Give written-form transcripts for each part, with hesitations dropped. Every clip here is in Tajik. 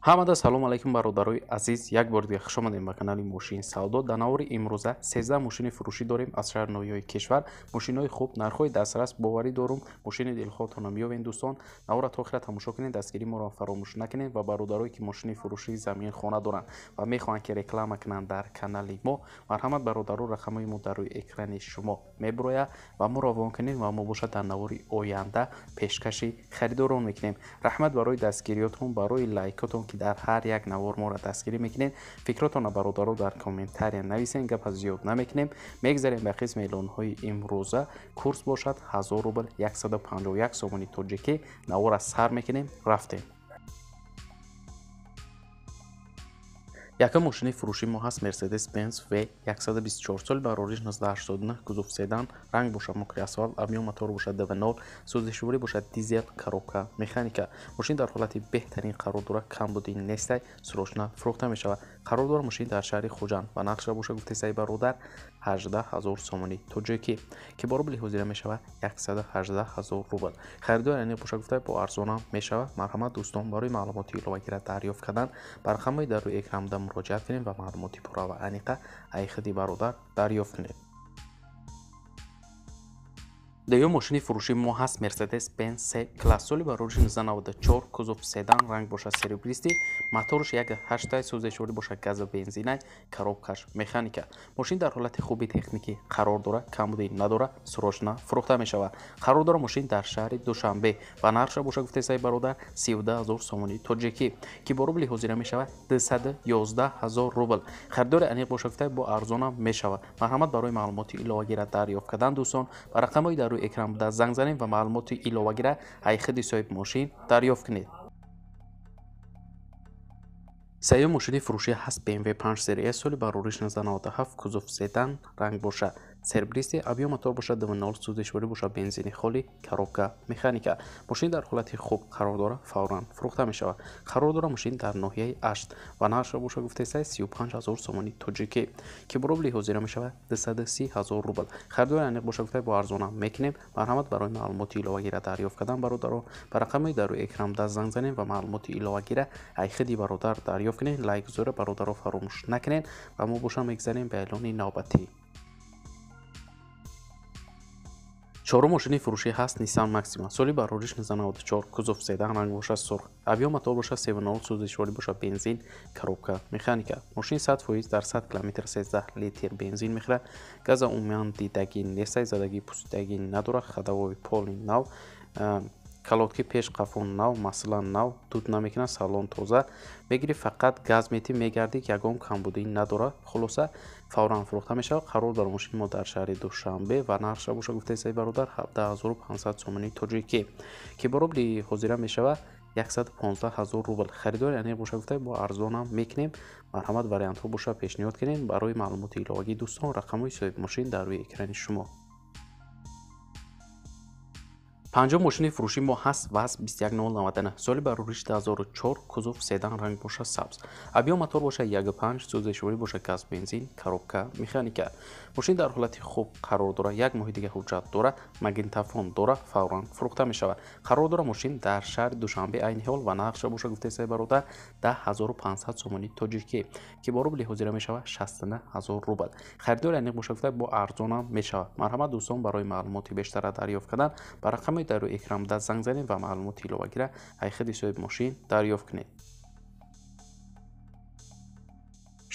ҳамада салом алайкум бародарои азиз, як бор дига хуш омадем ба канали Мошин Савдо. Дар навори имрӯза 13 мошини фурӯшӣ дорем аз шаҳри ноҳияи кишвар. Мошинои хуб, нархҳои дастрас, боварӣ дорум. Мошини дилхоҳтонам биёвед дӯстон, навора то охира тамошо кунед, дастгирии моро фаромӯш накунед ва бародарое ки мошини фурӯшии замин хона доранд ва мехоҳанд ки реклама кунанд дар канали мо, марҳамат бародаро, рақамҳои мо дар рӯи экрани шумо мебурояд ва моро вон кунед ва мо бошад дар навори оянда пешкаши харидорон мекунем. раҳмат барои дастгириётон, барои лайкотон ки дар ҳар як навор моро дастгирӣ мекунед. фикротонро бародаро дар комментария нависен. гапа зиёд намекунем. мегзарем ба қисми эълонҳои имрӯза. курс бошад 1000 рубл 151 сомони тоҷикӣ. навора сар мекунем, рафтем. Якам мошини фурӯши мо ҳаст Mercedes-Benz V124 соли барори 1989, кузов седан, ранг бошад мокри асфалт, объем мотор бошад DV0, сӯзишворӣ бошад дизел, коробка механика. Мошин дар ҳолати беҳтарин қарор дорад, камбудӣ нестай, срочна фурӯхта мешавад. қарор дорад мошин дар шаҳри Хуҷанд ва нақша бошад гуфтесаи бародар 18000 сомони тоҷикӣ ки бо рубли ҳозира мешавад 118000 рубл. харидори аниқ бошад гуфта бо арзонам мешавад. марҳамат дӯстон, барои маълумоти иловагира дарёфт кардан ба рақамҳои дар рӯи экран муроҷиат кунед ва маълумоти пурра ва аниқа аз худи бародар дарёфт кунед. Дуюм мошини фурӯши мо ҳаст Mercedes-Benz C-класс соли барори 1994, кузов седан, ранг бошад серебристӣ, моторш 1.8 сӯзишворӣ бошад газа бензинай, коробкаш механика. мошин дар ҳолати хуби техникӣ қарор дорад, камбудӣ надорад, срочна фурӯхта мешавад. қарор дорад мошин дар шаҳри Душанбе ва нархша бошад гуфтесаи бародар 13000 сомони тоҷикӣ ки бо рубли ҳозира мешавад 211000 рубл. харидори аниқ бошад гуфта бо арзонам мешавад. марҳамат барои маълумоти иловагира дарёфт кардан дӯстон ба рақамҳои дар рӯи экран буда занг занем ва маълумоти иловагира аз худи соҳиби мошин дарёфт кунед. сеюм мошини фурӯшӣ ҳаст BMW 5 серия соли барори 1997, кузов седан, ранг бошад серебристӣ, объем мотор бошад DV0, сӯзишворӣ бошад бензини холӣ, коробка механика. мошин дар ҳолати хуб қарор дорад, фавран фурӯхта мешавад. қарор дорад мошин дар ноҳияи Ашт ва нархша бошад гуфтесаи 35000 сомони тоҷикӣ ки бо рубли ҳозира мешавад 230000 рубл. харидори аниқ бошад гуфта бо арзонам мекунем. марҳамат барои маълумоти иловагира дарёфт кардан бародаро ба рақамҳои дар рӯи экран буда занг занем ва маълумоти иловагира аз худи бародар дарёфт кунед. лайк гузора бародаро фаромӯш накунед ва мо боша мегзарем ба эълони навбатӣ. чорум мошини фурӯшӣ ҳаст Nissan Maxima соли барори 1994, кузов седан, ранг бошад сурх, объем мотор бошад 7.0, сӯзишворӣ бошад бензин, коробка механика. мошин 100% дар 100 км 13 литр бензин мехӯрад. газа умуман дидагӣ нестай, задагӣ пусидагӣ надорад. хадавои поли нав, калотки пеш қафон нав, маслан нав, дуд намекунад, салон тоза мегирӣ, фақат газ метӣ мегардӣ, ягон камбудӣ надорад. хулоса фавран фурӯхта мешавад. қарор дорад мошини мо дар шаҳри Душанбе ва нархша бошад гуфтесаи бародар 17500 сомони тоҷикӣ ки бо рубли ҳозира мешавад 115000 рубл. харидори аниқ бошад гуфта бо арзонам мекунем. марҳамат вариантҳо бошад пешниҳод кунед. барои маълумоти иловагӣ дӯстон рақамҳои соҳиби мошин дар рӯи экрани шумо. панҷум мошини фурӯши мо ҳаст ВАЗ 21099 соли барори 2004, кузов седан, ранг бошад сабз, объем мотор бошад 1.5, сӯзишворӣ бошад газ бензин, коробка механика. мошин дар ҳолати хуб қарор дорад, як моҳи дига ҳуҷҷат дорад, магнитофон дорад, фавран фурӯхта мешавад. қарор дорад мошин дар шаҳри Душанбе айни ҳол ва нархша бошад гуфтесаи бародар 10500 сомони тоҷикӣ ки бо рубли ҳозира мешавад 69000 рубл. харидори аниқ бошад гуфта бо арзонам мешавад. марҳамат дӯстон, барои маълумоти бештара дарёфт кардан ба рақамҳои дар рӯи экран буда занг занем ва маълумоти иловагира аз худи соҳиби мошин дарёфт кунед.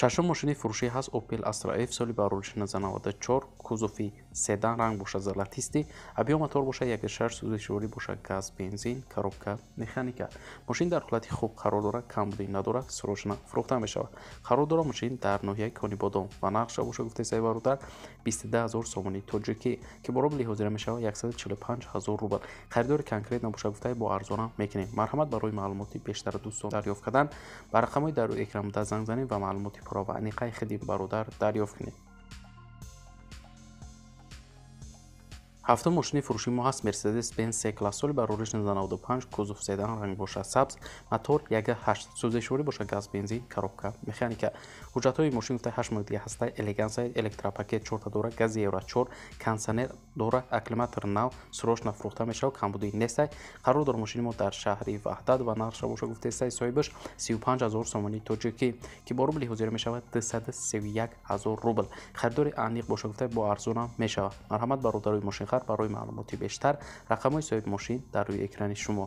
шашум мошини фурӯшӣ ҳаст Opel Astra F соли барори 1994, кузови седан, ранг бошад золотистӣ, объем мотор бошад 1.6, сӯзишворӣ бошад газ бензин, коробка механика. мошин дар ҳолати хуб қарор дорад, камбудӣ надорад, срочна фурӯхта мешавад. қарор дорад мошин дар ноҳияи Конибодон ва нархша бошад гуфтесаи бародар 22000 сомони тоҷикӣ ки бо рубли ҳозира мешавад 145000 рубл. харидори конкрет набошад гуфта бо арзонам мекунем. марҳамат барои маълумоти бештар дӯстон дарёфт кардан ба рақамҳои дар рӯи экран буда занг занем ва маълумоти пурра ва аниқаи худи бародар дарёфт кунед. ҳафтум мошини фурӯши мо ҳаст Mercedes-Benz C-класс соли барори 1995, кузов седан, ранг бошад сабз, мотор 1.8, сӯзишворӣ бошад газ бензин, коробка механика. ҳуҷҷатҳои мошин гуфта 8 моҳ дига ҳаста, элегансия, электропакет 4 та дорад, гази Евро 4, кондитсионер дора акклиматор нав срочно фурохта мешавад, камбуди нестай. қарор дорад мошини мо дар шаҳри ваҳдат ва нархша боша гуфтестай соҳибаш 35000 сомонии тоҷикӣ ки бо рубли ҳозира мешавад 231000 рубл. харидори аниқ боша гуфта бо арзонам мешавад. марҳамат бародарои мошинхар, барои маълумоти бештар рақамҳои соҳиби мошин дар рӯи экрани шумо.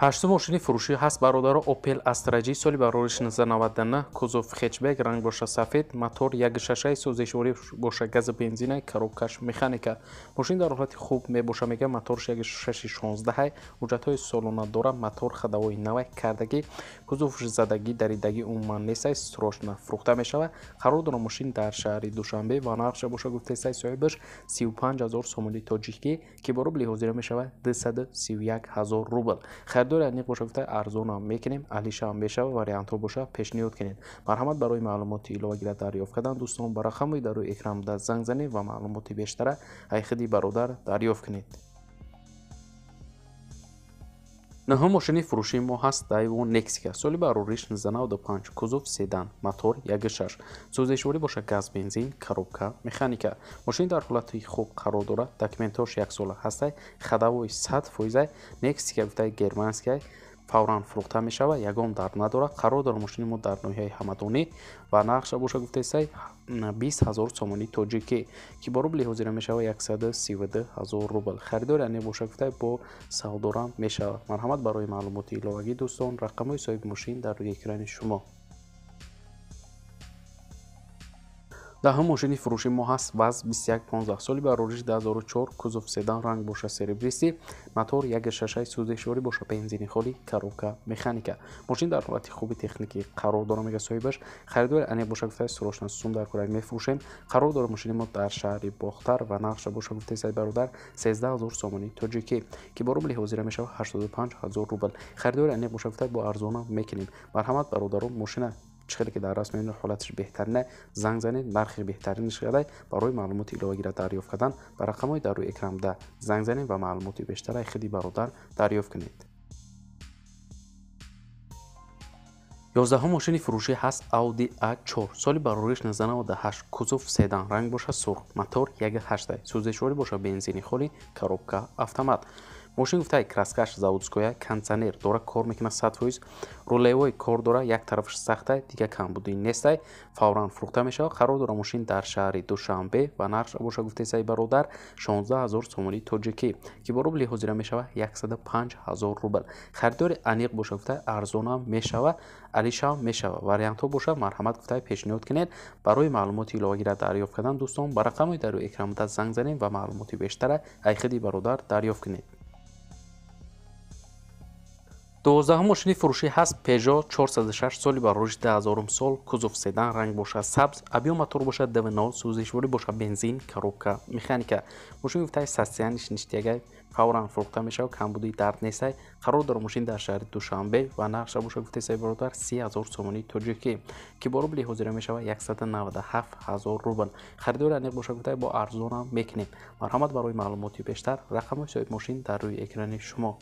ҳаштум мошини фурӯшӣ ҳаст бародаро Opel Astra G соли барориш 1999, кузов хетчбек, ранг боша сафед, мотор 1.6, сӯзишворӣ боша гази бензина, коробкаш механика. мошин дар ҳолати хуб мебоша, мега моторш 1.6 16, ҳуҷҷатҳои солона дора, мотор хадавои навай кардагӣ, кузовш задагӣ даридагӣ умуман нестай, срочно фурӯхта мешавад. қарор дорад мошин дар шаҳри Душанбе ва нархша боша гуфтестай соҳибаш 35000 сомонии тоҷикӣ ки бо рубли ҳозира мешавад 231000 рубл. харидори аниқ боша гуфта арзонам мекунем, алишаам мешава, вариантҳо боша пешниҳод кунед. марҳамат барои маълумоти иловагира дарёфт кардан дӯстон ба рақамҳои дар рӯи экранда занг занед ва маълумоти бештара айхиди бародар дарёфт кунед. наҳум мошини фурӯшии мо ҳаст Daewoo Nexia соли барориш 1995, кузов седан, мотор 1.6, сӯзишворӣ боша газ бензин, коробка механика. мошин дар ҳолати хуб қарор дорад, документош 1 сола ҳастай, хадавои 100%. Nexia гуфтаи германския фавран фурӯхта мешавад, ягон дард надорад. қарор дорад мошини мо дар ноҳияи ҳамадонӣ ва нархша боша гуфтесай 20000 сомонии тоҷикӣ ки бо рубли ҳозира мешавад 132000 рубл. харидори аниқ боша гуфтай бо савдорам мешавад. марҳамат барои маълумоти иловагӣ дӯстон рақамҳои соҳиби мошин дар рӯи экрани шумо. даҳум мошини фурӯшии мо ҳаст ВАЗ 2115 соли барориш 2004, кузов седан, ранг боша серебристӣ, мотор 1.6, сӯзишворӣ боша бензини холӣ, коробка механика. мошин дар ҳолати хуби техникӣ қарор дорад, мега соҳибаш. харидори аниқ боша гуфта срочно сум дар кӯрак мефурӯшем. қарор дорад мошини мо дар шаҳри Бохтар ва нархша боша гуфтесай бародар 13000 сомонии тоҷикӣ ки бо рубли ҳозира мешавад 85000 рубл. харидори аниқ боша гуфта бо арзонам мекунем. марҳамат бародаро, мошина чӣ ки дар раст меёнад, ҳолаташ беҳтарина, занг занед, нархи беҳтаринаш ядай. барои маълумоти иловагира дарёфт кардан ба рақамҳои дар рӯи экранда занг занед ва маълумоти бештара айхиди бародар дарёфт кунед. 11 мошини фурӯшӣ ҳаст Audi A4 соли барориш 1998, кузов седан, ранг боша сурх, мотор 1.8, сӯзишворӣ боша бензини холӣ, коробка автомат. мошин гуфтаи краскаш заводскоя, кондитсионер дора, кор мекунад 100%, рулевои кор дора, як тарафаш сахтай, дига камбудӣ нестай, фавран фурӯхта мешавад. қарор дорад мошин дар шаҳри Душанбе ва нархша боша гуфтесаи бародар 16000 сомонии тоҷикӣ ки бо рубли ҳозира мешавад 105000 рубл. харидори аниқ боша гуфта арзонам мешавад, алишаам мешавад, вариантҳо боша марҳамат гуфтаи пешниҳод кунед. барои маълумоти иловагира дарёфт кардан дӯстон ба рақамҳои дар рӯи экранда занг занед ва маълумоти бештара айхиди бародар дарёфт кунед. 12 мошини фурӯшӣ ҳаст Peugeot 406 соли барориш 2000 сол, кузов седан, ранг боша сабз, объём мотор боша DV0, сӯзишворӣ боша бензин, коробка механика. мошин гуфтаи состояниш ништягай, фавран фурӯхта мешавад, камбудии дард нестай. қарор дорад мошин дар шаҳри Душанбе ва нархша боша гуфтесаи бародар 30000 сомонии тоҷикӣ ки бо рубли ҳозира мешавад 197000 рубл. харидори аниқ боша гуфтай бо арзонам мекунем. марҳамат барои маълумоти бештар рақамҳои соҳиби мошин дар рӯи экрани шумо.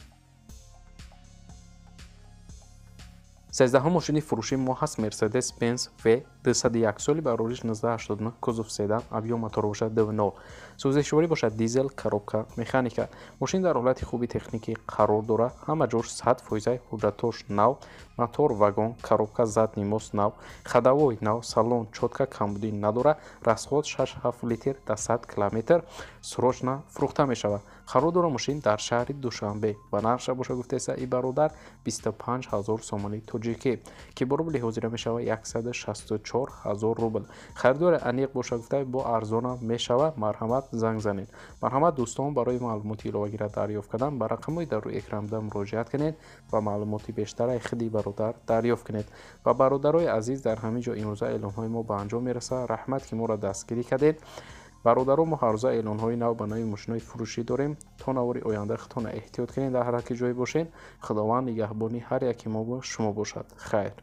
13 мошини фурӯшии мо ҳаст Mercedes-Benz V201 соли барориш 1989, кузов седан, объём мотор боша DV0, сӯзишворӣ боша дизел, коробка механика. мошин дар ҳолати хуби техникӣ қарор дорад, ҳама ҷош 100%, ҳуҷҷатош нав, мотор вагон, коробка задни мост нав, хадавои нав, салон чотка, камбудӣ надорад, расход 6-7 литр та 100 километр, срочно фурӯхта мешавад. қарор дорад мошин дар шаҳри Душанбе ва нархша боша гуфтеса и бародар 25000 сомонии тоҷикӣ ки бо рубли ҳозира мешавад 164000 рубл. харидори аниқ боша гуфта бо арзонам мешавад. марҳамат занг занед. марҳамат дӯстон, барои маълумоти иловагира дарёфт кардан ба рақамҳои дар рӯи экранда муроҷиат кунед ва маълумоти бештара хиди бародар дарёфт кунед. ва бародарои азиз, дар ҳамин ҷо имрӯза эълонҳои мо ба анҷом мерасад. раҳмат ки моро дастгирӣ кардед. бародаро, мо ҳар рӯза эълонҳои нав ба нави мошинои фурӯшӣ дорем. то навори оянда худтон эҳтиёт кунед, дар ҳар як ҷое бошед. худованд нигаҳбони ҳар яки мо ба шумо бошад. хайр.